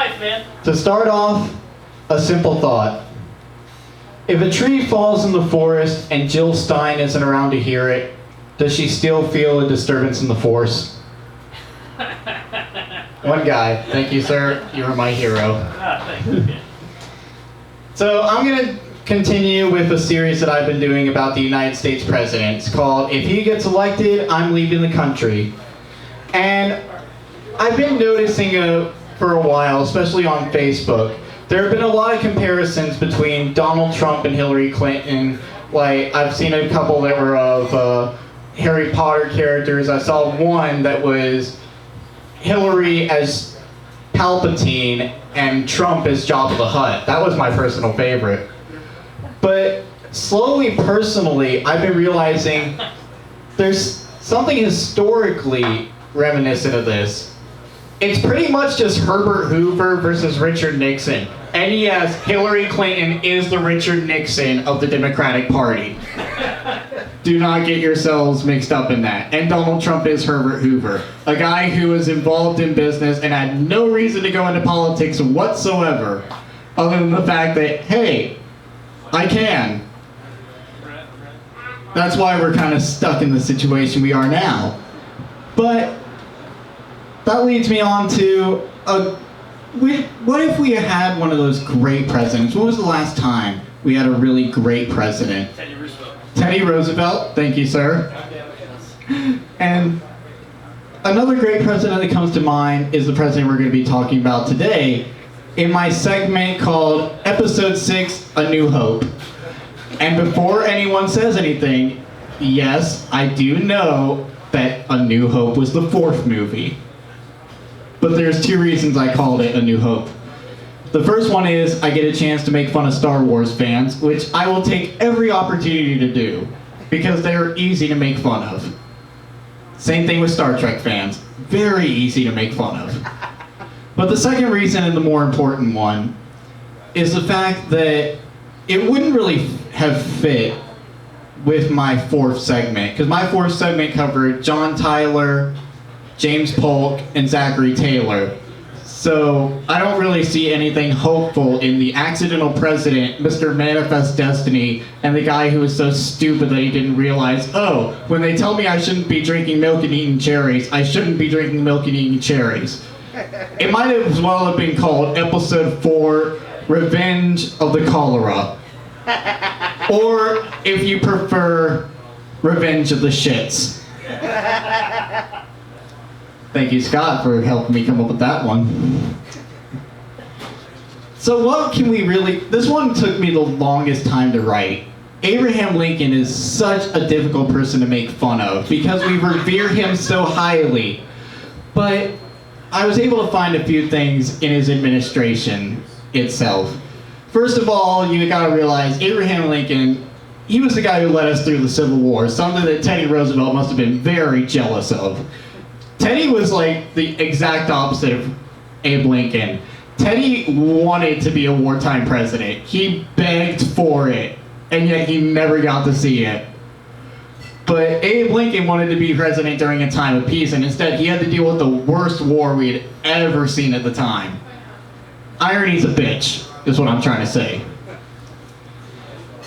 life, man. To start off, a simple thought. If a tree falls in the forest and Jill Stein isn't around to hear it, does she still feel a disturbance in the force? One guy. Thank you, sir. You are my hero. Thanks. Okay. So I'm going to continue with a series that I've been doing about the United States president. It's called If He Gets Elected, I'm Leaving the Country. And I've been noticing for a while, especially on Facebook, there have been a lot of comparisons between Donald Trump and Hillary Clinton. Like, I've seen a couple that were of Harry Potter characters. I saw one that was Hillary as Palpatine and Trump as Jabba the Hutt. That was my personal favorite. But slowly, personally, I've been realizing there's something historically reminiscent of this. It's pretty much just Herbert Hoover versus Richard Nixon. And yes, Hillary Clinton is the Richard Nixon of the Democratic Party. Do not get yourselves mixed up in that. And Donald Trump is Herbert Hoover, a guy who was involved in business and had no reason to go into politics whatsoever, other than the fact that, hey, I can. That's why we're kind of stuck in the situation we are now. But that leads me on to what if we had one of those great presidents? When was the last time we had a really great president? Teddy Roosevelt. Teddy Roosevelt, thank you, sir. And another great president that comes to mind is the president we're going to be talking about today in my segment called Episode 6, A New Hope. And before anyone says anything, yes, I do know that A New Hope was the fourth movie. But there's two reasons I called it A New Hope. The first one is I get a chance to make fun of Star Wars fans, which I will take every opportunity to do, because they're easy to make fun of. Same thing with Star Trek fans. Very easy to make fun of. But the second reason, and the more important one, is the fact that it wouldn't really have fit with my fourth segment, because my fourth segment covered John Tyler, James Polk, and Zachary Taylor. So I don't really see anything hopeful in the accidental president, Mr. Manifest Destiny, and the guy who was so stupid that he didn't realize, oh, when they tell me I shouldn't be drinking milk and eating cherries, I shouldn't be drinking milk and eating cherries. It might as well have been called Episode 4, Revenge of the Cholera. Or, if you prefer, Revenge of the Shits. Thank you, Scott, for helping me come up with that one. So what can we really... This one took me the longest time to write. Abraham Lincoln is such a difficult person to make fun of because we revere him so highly. But I was able to find a few things in his administration itself. First of all, you gotta realize Abraham Lincoln, he was the guy who led us through the Civil War, something that Teddy Roosevelt must have been very jealous of. Teddy was like the exact opposite of Abe Lincoln. Teddy wanted to be a wartime president. He begged for it, and yet he never got to see it. But Abe Lincoln wanted to be president during a time of peace, and instead he had to deal with the worst war we had ever seen at the time. Irony's a bitch, is what I'm trying to say.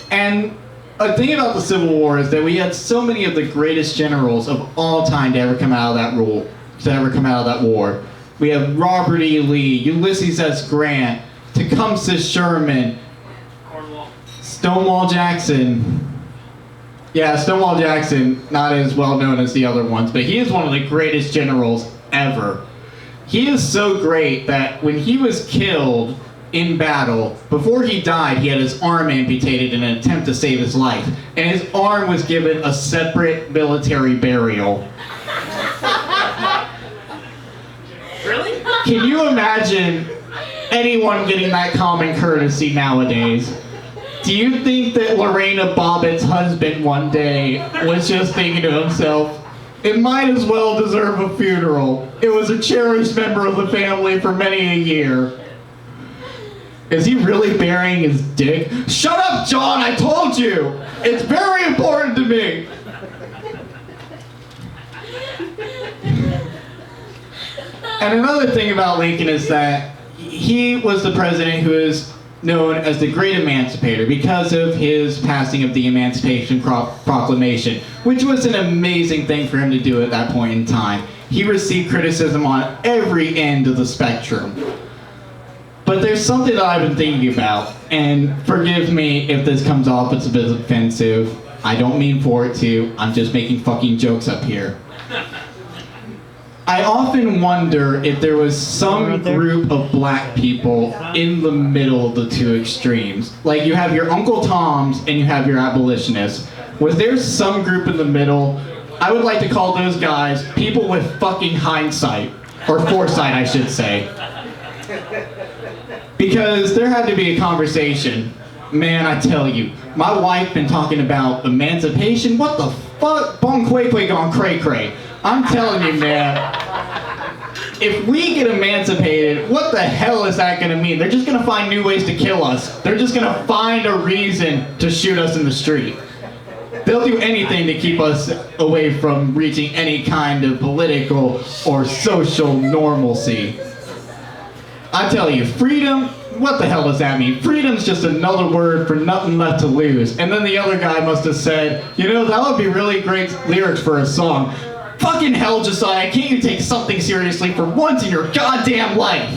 And a thing about the Civil War is that we had so many of the greatest generals of all time to ever come out of that war. We have Robert E. Lee, Ulysses S. Grant, Tecumseh Sherman, Stonewall Jackson. Yeah, Stonewall Jackson, not as well known as the other ones, but he is one of the greatest generals ever. He is so great that when he was killed in battle, before he died, he had his arm amputated in an attempt to save his life, and his arm was given a separate military burial. Really? Can you imagine anyone getting that common courtesy nowadays? Do you think that Lorena Bobbitt's husband one day was just thinking to himself, it might as well deserve a funeral. It was a cherished member of the family for many a year. Is he really burying his dick? Shut up, John, I told you! It's very important to me! And another thing about Lincoln is that he was the president who is known as the Great Emancipator because of his passing of the Emancipation Proclamation, which was an amazing thing for him to do at that point in time. He received criticism on every end of the spectrum. But there's something that I've been thinking about, and forgive me if this comes off as a bit offensive. I don't mean for it to. I'm just making fucking jokes up here. I often wonder if there was some group of black people in the middle of the two extremes. Like you have your Uncle Toms and you have your abolitionists. Was there some group in the middle? I would like to call those guys people with fucking hindsight. Or foresight, I should say. Because there had to be a conversation. Man, I tell you, my wife been talking about emancipation. What the fuck? Bon quay quay gone cray cray. I'm telling you, man, if we get emancipated, what the hell is that gonna mean? They're just gonna find new ways to kill us. They're just gonna find a reason to shoot us in the street. They'll do anything to keep us away from reaching any kind of political or social normalcy. I tell you, freedom, what the hell does that mean? Freedom's just another word for nothing left to lose. And then the other guy must have said, you know, that would be really great lyrics for a song. Fucking hell, Josiah, can't you take something seriously for once in your goddamn life?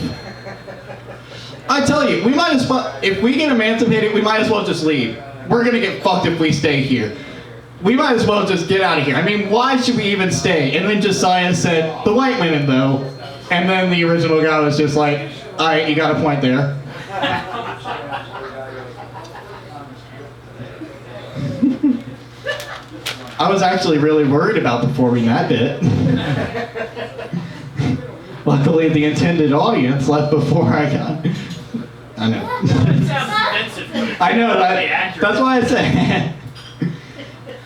I tell you, we might as well, if we get emancipated, we might as well just leave. We're gonna get fucked if we stay here. We might as well just get out of here. I mean, why should we even stay? And then Josiah said, the white women though. And then the original guy was just like, alright, you got a point there. I was actually really worried about performing that bit. Luckily, the intended audience left before I got... I know. It sounds offensive. I know, that's why I said.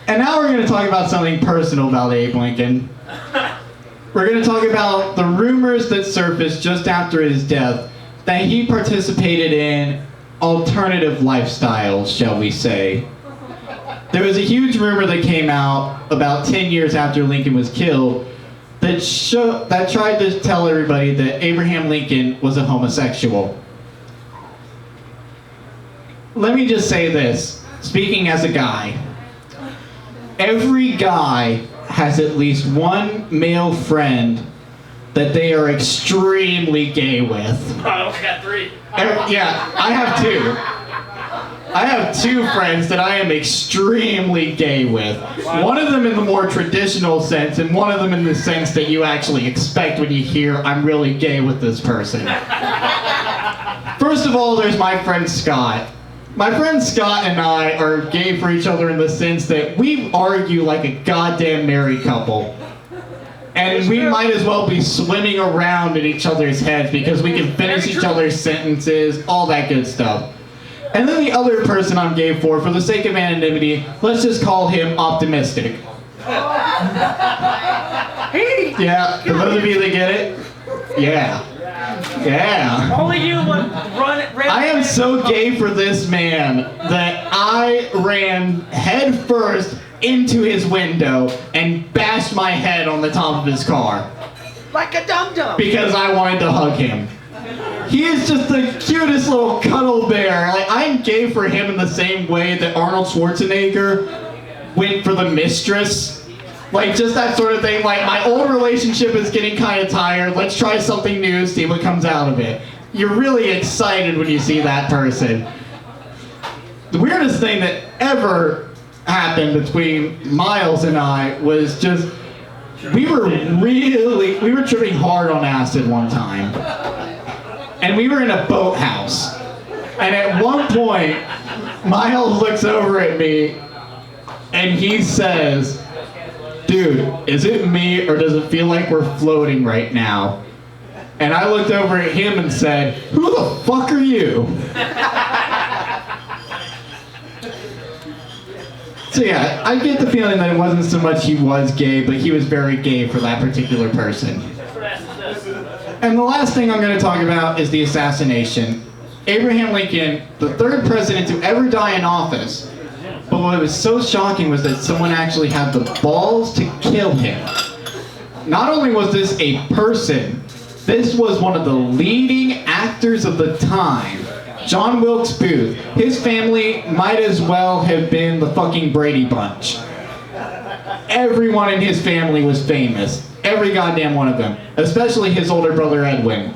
And now we're going to talk about something personal about Abe Lincoln. We're going to talk about the rumors that surfaced just after his death that he participated in alternative lifestyles, shall we say. There was a huge rumor that came out about 10 years after Lincoln was killed that tried to tell everybody that Abraham Lincoln was a homosexual. Let me just say this, speaking as a guy. Every guy has at least one male friend that they are extremely gay with. I only got 3. Yeah, I have 2. I have 2 friends that I am extremely gay with. One of them in the more traditional sense, and one of them in the sense that you actually expect when you hear, I'm really gay with this person. First of all, there's my friend Scott. My friend Scott and I are gay for each other in the sense that we argue like a goddamn married couple. And we might as well be swimming around in each other's heads because we can finish each other's sentences, all that good stuff. And then the other person I'm gay for the sake of anonymity, let's just call him optimistic. Yeah, for those of you that get it, yeah. Yeah. Only you would run it. I am so gay for this man that I ran head first into his window and bashed my head on the top of his car. Like a dum-dum. Because I wanted to hug him. He is just the cutest little cuddle bear. Like, I'm gay for him in the same way that Arnold Schwarzenegger went for the mistress. Like, just that sort of thing. Like, my old relationship is getting kind of tired. Let's try something new, see what comes out of it. You're really excited when you see that person. The weirdest thing that ever happened between Miles and I was just, we were tripping hard on acid one time. And we were in a boathouse. And at one point, Miles looks over at me and he says, dude, is it me or does it feel like we're floating right now? And I looked over at him and said, who the fuck are you? So yeah, I get the feeling that it wasn't so much he was gay, but he was very gay for that particular person. And the last thing I'm going to talk about is the assassination. Abraham Lincoln, the 3rd president to ever die in office. But what was so shocking was that someone actually had the balls to kill him. Not only was this a person, this was one of the leading actors actors of the time. John Wilkes Booth. His family might as well have been the fucking Brady Bunch. Everyone in his family was famous. Every goddamn one of them. Especially his older brother Edwin.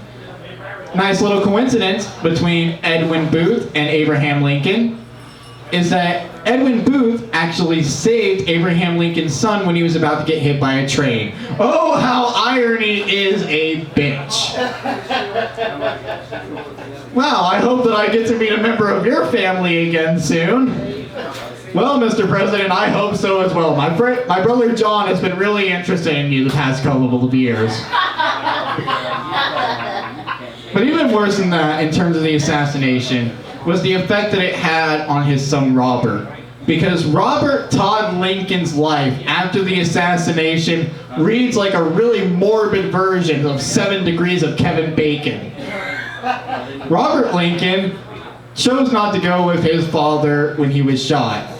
Nice little coincidence between Edwin Booth and Abraham Lincoln is that Edwin Booth actually saved Abraham Lincoln's son when he was about to get hit by a train. Oh, how irony is a bitch. Well, I hope that I get to meet a member of your family again soon. Well, Mr. President, I hope so as well. My brother John has been really interested in you the past couple of years. But even worse than that, in terms of the assassination, was the effect that it had on his son Robert. Because Robert Todd Lincoln's life after the assassination reads like a really morbid version of 7 Degrees of Kevin Bacon. Robert Lincoln chose not to go with his father when he was shot.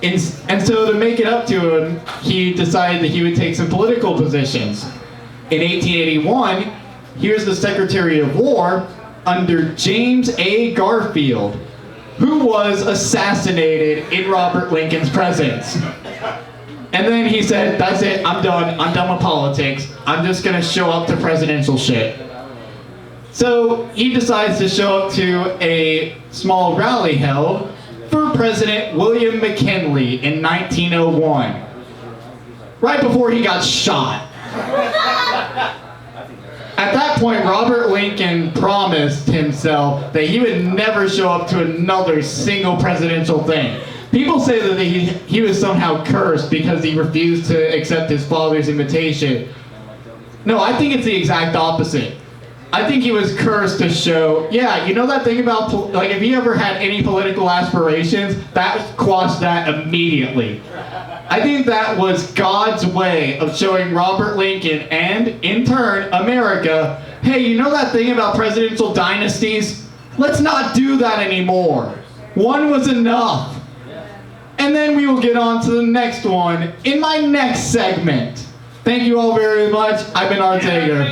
And so to make it up to him, he decided that he would take some political positions. In 1881, he was the Secretary of War under James A. Garfield, who was assassinated in Robert Lincoln's presence. And then he said, that's it, I'm done with politics. I'm just gonna show up to presidential shit. So he decides to show up to a small rally held for President William McKinley in 1901, right before he got shot. At that point, Robert Lincoln promised himself that he would never show up to another single presidential thing. People say that he was somehow cursed because he refused to accept his father's invitation. No, I think it's the exact opposite. I think he was cursed to show, yeah, you know that thing about, like, if he ever had any political aspirations, that quashed that immediately. I think that was God's way of showing Robert Lincoln and, in turn, America, hey, you know that thing about presidential dynasties? Let's not do that anymore. One was enough. And then we will get on to the next one in my next segment. Thank you all very much. I've been Zager.